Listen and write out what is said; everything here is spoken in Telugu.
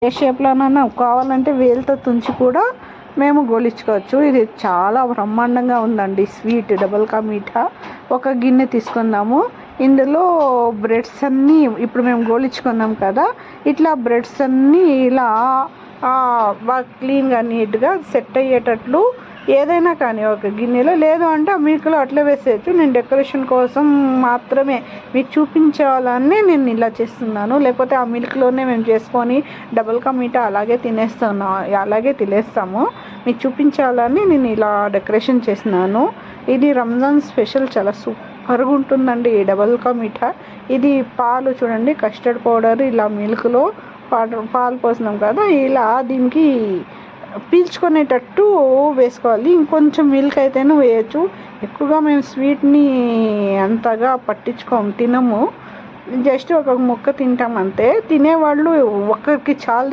ఏ షేప్లోనైనా కావాలంటే వేలుతో తుంచి కూడా మేము గోలించుకోవచ్చు. ఇది చాలా బ్రహ్మాండంగా ఉందండి స్వీట్ డబుల్ కా మీఠా. ఒక గిన్నె తీసుకుందాము. ఇందులో బ్రెడ్స్ అన్నీ ఇప్పుడు మేము గోలించుకున్నాం కదా, ఇట్లా బ్రెడ్స్ అన్నీ ఇలా బాగా క్లీన్గా నీట్గా సెట్ అయ్యేటట్లు ఏదైనా కానీ ఒక గిన్నెలో, లేదు అంటే ఆ మిల్క్లో అట్లా వేసేయచ్చు. నేను డెకరేషన్ కోసం మాత్రమే మీకు చూపించాలని నేను ఇలా చేస్తున్నాను. లేకపోతే ఆ మిల్క్లోనే మేము చేసుకొని డబుల్ కా మీఠా అలాగే తినేస్తాము. మీకు చూపించాలని నేను ఇలా డెకరేషన్ చేసినాను. ఇది రంజాన్ స్పెషల్, చాలా సూపర్గా ఉంటుందండి ఈ డబుల్ కా మీఠా. ఇది పాలు చూడండి, కస్టర్డ్ పౌడర్ ఇలా మిల్క్లో పాలు పోసినాం కదా, ఇలా దీనికి పీల్చుకునేటట్టు వేసుకోవాలి. ఇంకొంచెం మిల్క్ అయితేనే వేయచ్చు. ఎక్కువగా మేము స్వీట్ని అంతగా తినము. జస్ట్ ఒక ముక్క తింటాం అంతే. తినేవాళ్ళు ఒక్కరికి చాలా